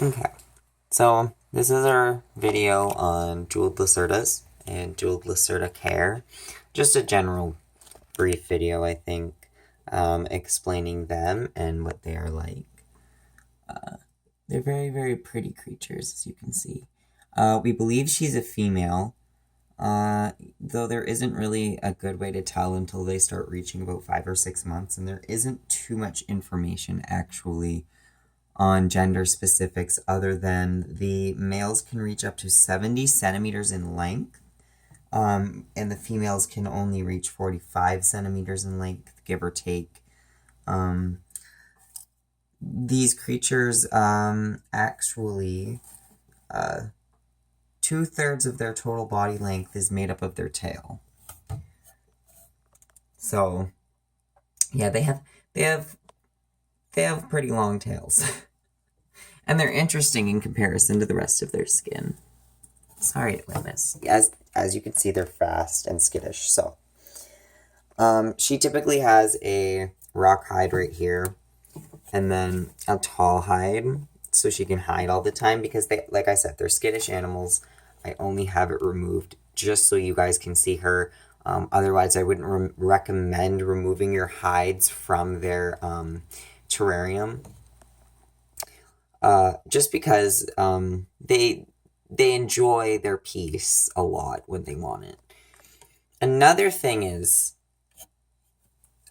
Okay, so this is our video on Jewelled Lacertas and Jewelled Lacerta care. Just a general brief video, I think, explaining them and what they are like. They're very, very pretty creatures, as you can see. We believe she's a female, though there isn't really a good way to tell until they start reaching about 5 or 6 months, and there isn't too much information actually on gender specifics other than the males can reach up to 70 centimeters in length, and the females can only reach 45 centimeters in length, give or take. These creatures actually, 2/3 of their total body length is made up of their tail. So, yeah, they have pretty long tails. And they're interesting in comparison to the rest of their skin. Sorry to witness. As you can see, they're fast and skittish. So, she typically has a rock hide right here, and then a tall hide, so she can hide all the time, because they, like I said, they're skittish animals. I only have it removed just so you guys can see her. Otherwise, I wouldn't recommend removing your hides from their terrarium. Just because they enjoy their peace a lot when they want it. Another thing is,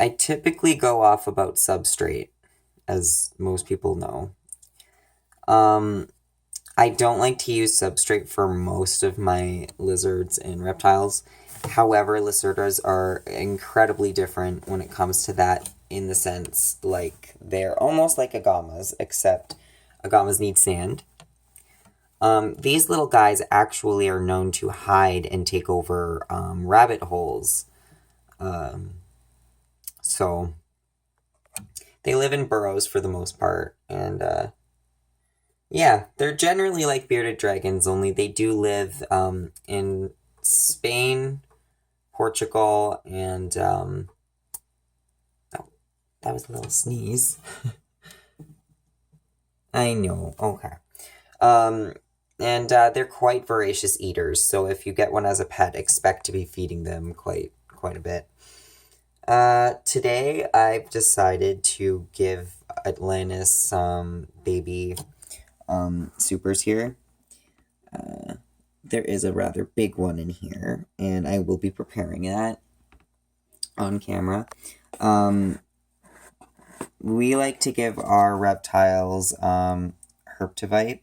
I typically go off about substrate, as most people know. I don't like to use substrate for most of my lizards and reptiles. However, Lacertas are incredibly different when it comes to that, in the sense, like, they're almost like agamas, except agamas need sand. These little guys actually are known to hide and take over rabbit holes. So they live in burrows for the most part, and yeah, they're generally like bearded dragons, only they do live in Spain, Portugal, and oh, that was a little sneeze. I know, okay. And they're quite voracious eaters, so if you get one as a pet, expect to be feeding them quite a bit. Today I've decided to give Atlantis some baby supers here. There is a rather big one in here, and I will be preparing that on camera. We like to give our reptiles Herptivite.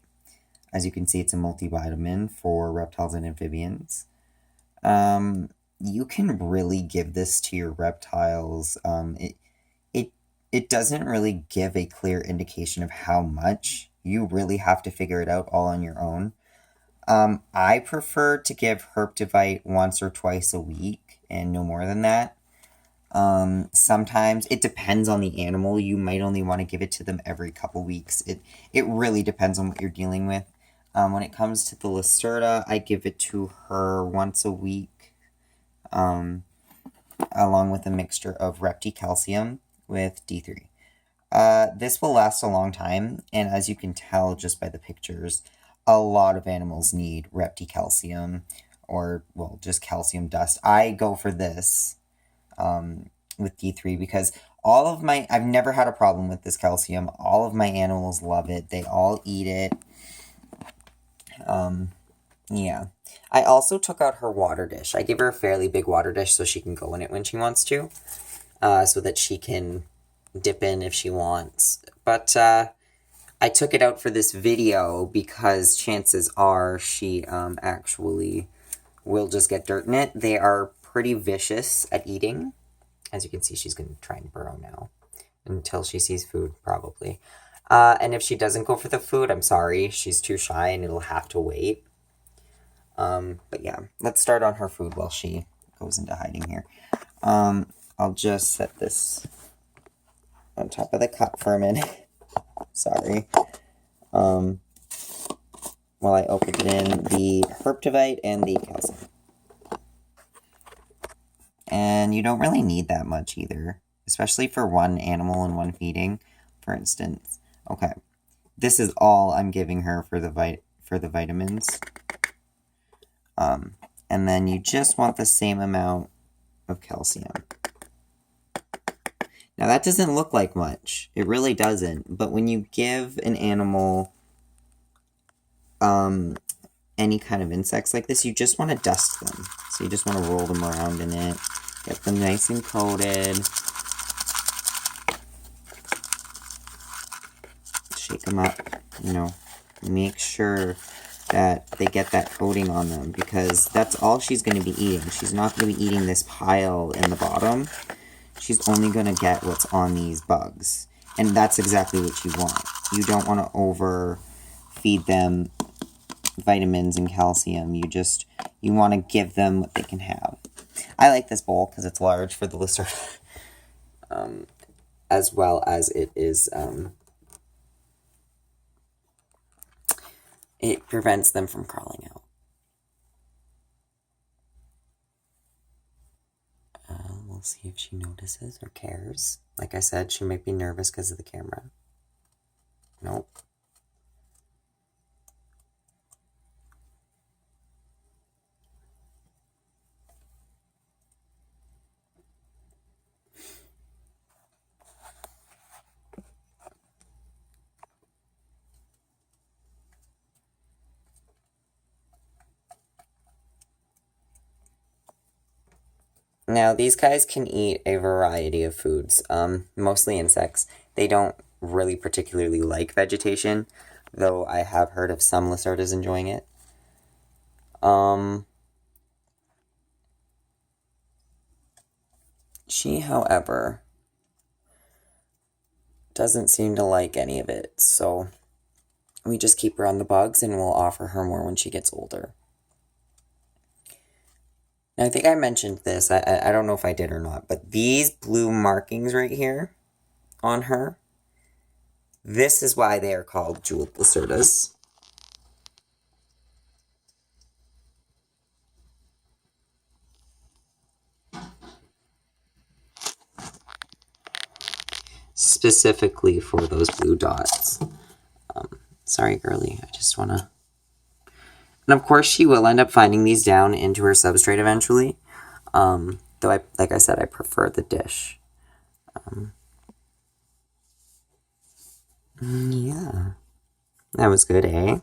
As you can see, it's a multivitamin for reptiles and amphibians. You can really give this to your reptiles. It doesn't really give a clear indication of how much. You really have to figure it out all on your own. I prefer to give Herptivite once or twice a week, and no more than that. Sometimes it depends on the animal. You might only want to give it to them every couple weeks. It really depends on what you're dealing with. When it comes to the Lacerta, I give it to her once a week, along with a mixture of Repticalcium with D3. This will last a long time, and as you can tell just by the pictures, a lot of animals need Repticalcium, or, well, just calcium dust. I go for this with D3 because I've never had a problem with this calcium. All of my animals love it. They all eat it. Yeah. I also took out her water dish. I gave her a fairly big water dish so she can go in it when she wants to, so that she can dip in if she wants. But I took it out for this video because chances are she actually will just get dirt in it. They are pretty vicious at eating. As you can see, she's going to try and burrow now until she sees food, probably. And if she doesn't go for the food, I'm sorry. She's too shy and it'll have to wait. But yeah, let's start on her food while she goes into hiding here. I'll just set this on top of the cup for a minute. Sorry. While I open in the Herptivite and the calcium. And you don't really need that much either, especially for one animal and one feeding, for instance. Okay, this is all I'm giving her for the vitamins. And then you just want the same amount of calcium. Now that doesn't look like much. It really doesn't. But when you give an animal any kind of insects like this, you just want to dust them. So you just want to roll them around in it, get them nice and coated. Shake them up, you know, make sure that they get that coating on them, because that's all she's going to be eating. She's not going to be eating this pile in the bottom. She's only going to get what's on these bugs. And that's exactly what you want. You don't want to overfeed them vitamins and calcium. You want to give them what they can have. I like this bowl because it's large for the Lacerta. As well as it is, it prevents them from crawling out. We'll see if she notices or cares. Like I said, she might be nervous because of the camera. Nope. Now, these guys can eat a variety of foods, mostly insects. They don't really particularly like vegetation, though I have heard of some Lacertas enjoying it. She, however, doesn't seem to like any of it, so we just keep her on the bugs and we'll offer her more when she gets older. Now, I think I mentioned this, I don't know if I did or not, but these blue markings right here on her, this is why they are called Jewelled Lacertas. Specifically for those blue dots. Sorry, girly, I just want to... And of course, she will end up finding these down into her substrate eventually. Though, like I said, I prefer the dish. Yeah. That was good, eh?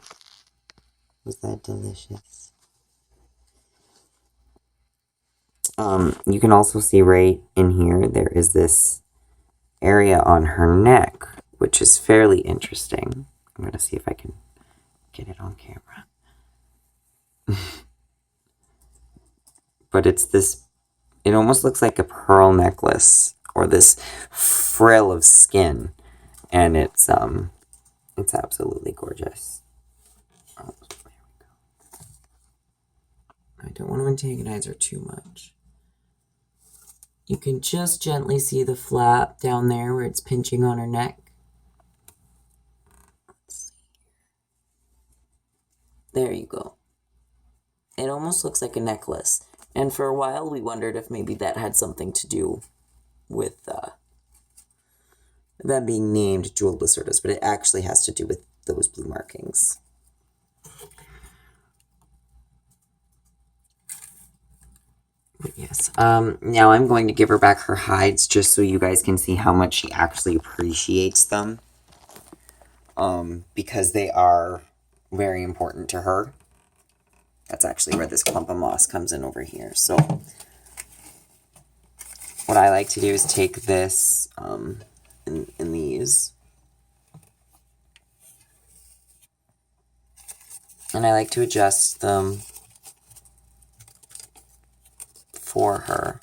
Was that delicious? You can also see right in here, there is this area on her neck, which is fairly interesting. I'm going to see if I can get it on camera. But it's this, it almost looks like a pearl necklace, or this frill of skin, and it's absolutely gorgeous. Oh, there we go. I don't want to antagonize her too much. You can just gently see the flap down there where it's pinching on her neck. Let's see. There you go. It almost looks like a necklace. And for a while we wondered if maybe that had something to do with them being named Jewelled Lacertas, but it actually has to do with those blue markings. Yes. Now I'm going to give her back her hides just so you guys can see how much she actually appreciates them. Because they are very important to her. That's actually where this clump of moss comes in over here. So what I like to do is take this in these. And I like to adjust them for her.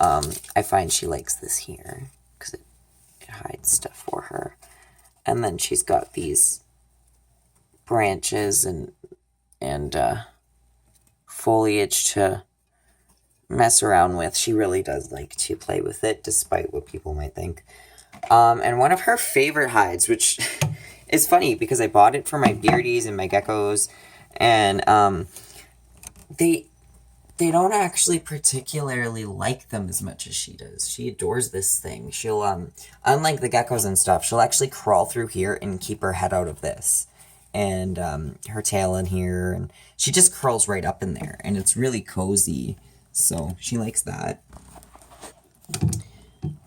I find she likes this here because it hides stuff for her. And then she's got these branches and foliage to mess around with. She really does like to play with it, despite what people might think. And one of her favorite hides, which is funny because I bought it for my beardies and my geckos, and they don't actually particularly like them as much as she does. She adores this thing. She'll, unlike the geckos and stuff, she'll actually crawl through here and keep her head out of this. And, her tail in here, and she just curls right up in there, and it's really cozy. So, she likes that.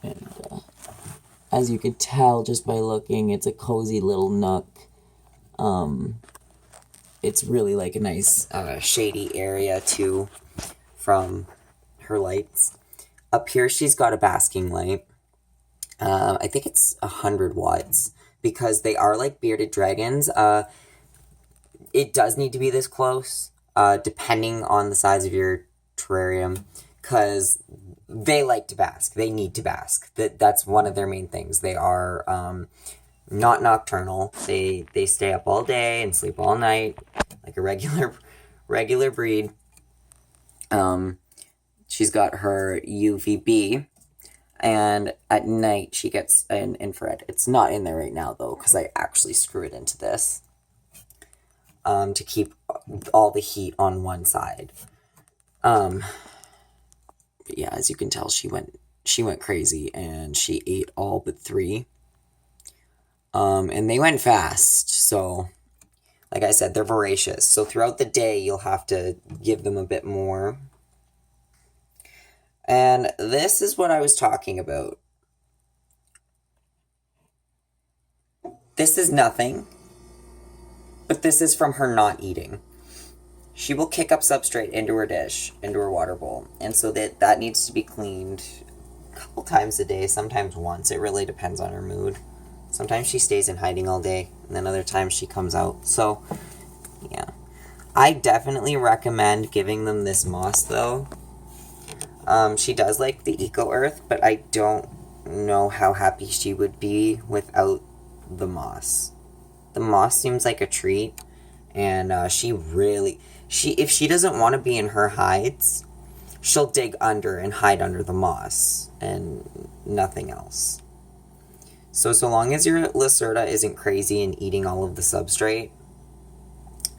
And, as you could tell just by looking, it's a cozy little nook. It's really like a nice, shady area, too, from her lights. Up here, she's got a basking light. I think it's 100 watts, because they are like bearded dragons. It does need to be this close, depending on the size of your terrarium, because they like to bask. They need to bask. That's one of their main things. They are not nocturnal. They stay up all day and sleep all night, like a regular breed. She's got her UVB, and at night she gets an infrared. It's not in there right now though, because I actually screw it into this to keep all the heat on one side. But yeah, as you can tell, she went crazy, and she ate all but 3. And they went fast, so like I said, they're voracious. So throughout the day, you'll have to give them a bit more. And this is what I was talking about. This is nothing, but this is from her not eating. She will kick up substrate into her dish, into her water bowl, and so that needs to be cleaned a couple times a day, sometimes once. It really depends on her mood. Sometimes she stays in hiding all day, and then other times she comes out. So, yeah. I definitely recommend giving them this moss, though. She does like the Eco Earth, but I don't know how happy she would be without the moss. The moss seems like a treat, and if she doesn't want to be in her hides, she'll dig under and hide under the moss, and nothing else. So long as your Lacerta isn't crazy and eating all of the substrate,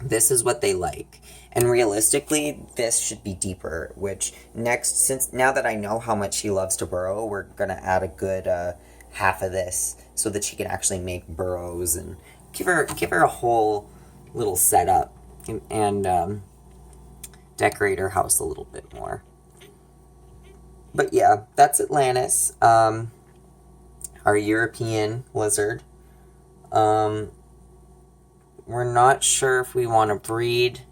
this is what they like. And realistically, this should be deeper, which now that I know how much she loves to burrow, we're going to add a good half of this so that she can actually make burrows and give her a whole little setup and decorate her house a little bit more. But yeah, that's Atlantis, our European lizard. We're not sure if we want to breed.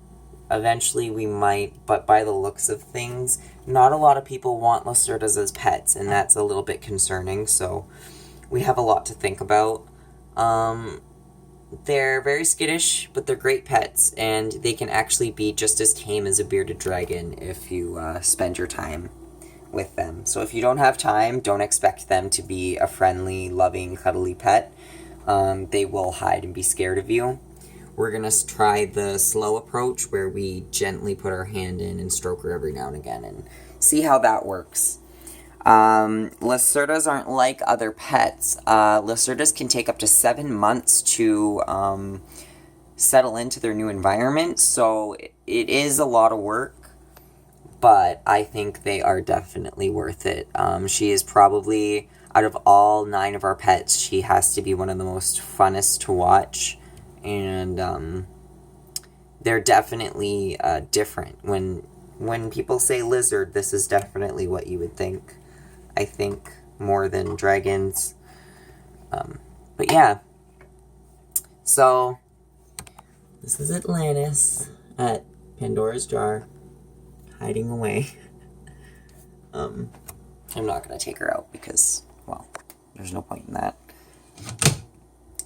Eventually we might, but by the looks of things, not a lot of people want Lacertas as pets, and that's a little bit concerning, so we have a lot to think about. They're very skittish, but they're great pets, and they can actually be just as tame as a bearded dragon if you spend your time with them. So if you don't have time, don't expect them to be a friendly, loving, cuddly pet. They will hide and be scared of you. We're going to try the slow approach where we gently put our hand in and stroke her every now and again and see how that works. Lacertas aren't like other pets. Lacertas can take up to 7 months to settle into their new environment, so it is a lot of work, but I think they are definitely worth it. She is probably, out of all 9 of our pets, she has to be one of the most funnest to watch. And they're definitely different. When people say lizard, this is definitely what you would think. I think more than dragons. But yeah. So this is Atlantis at Pandora's jar, hiding away. I'm not gonna take her out because, well, there's no point in that.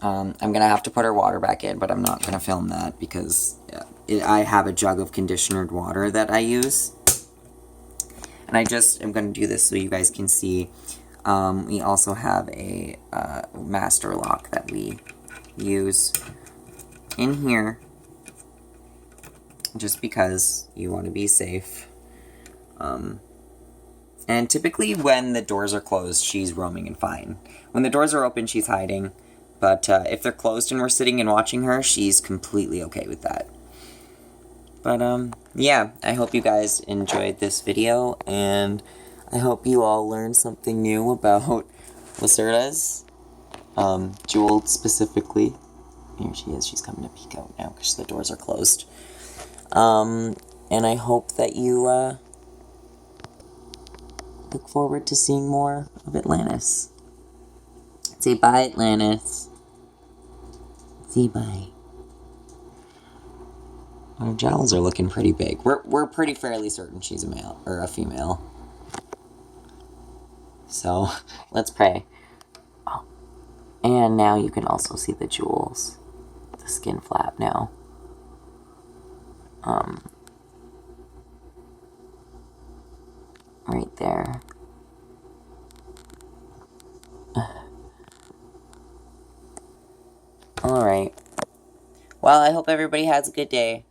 I'm going to have to put her water back in, but I'm not going to film that because I have a jug of conditionered water that I use. And I just am going to do this so you guys can see. We also have a master lock that we use in here just because you want to be safe. And typically when the doors are closed, she's roaming and fine. When the doors are open, she's hiding. But if they're closed and we're sitting and watching her, she's completely okay with that. But, yeah, I hope you guys enjoyed this video, and I hope you all learned something new about Lacertas, Jewelled specifically. Here she is, she's coming to peek out now because the doors are closed. And I hope that you, look forward to seeing more of Atlantis. Say bye, Atlantis. Say bye. Our jowls are looking pretty big. We're pretty fairly certain she's a male, or a female. So, let's pray. Oh. And now you can also see the jewels. The skin flap now. Right there. Alright. Well, I hope everybody has a good day.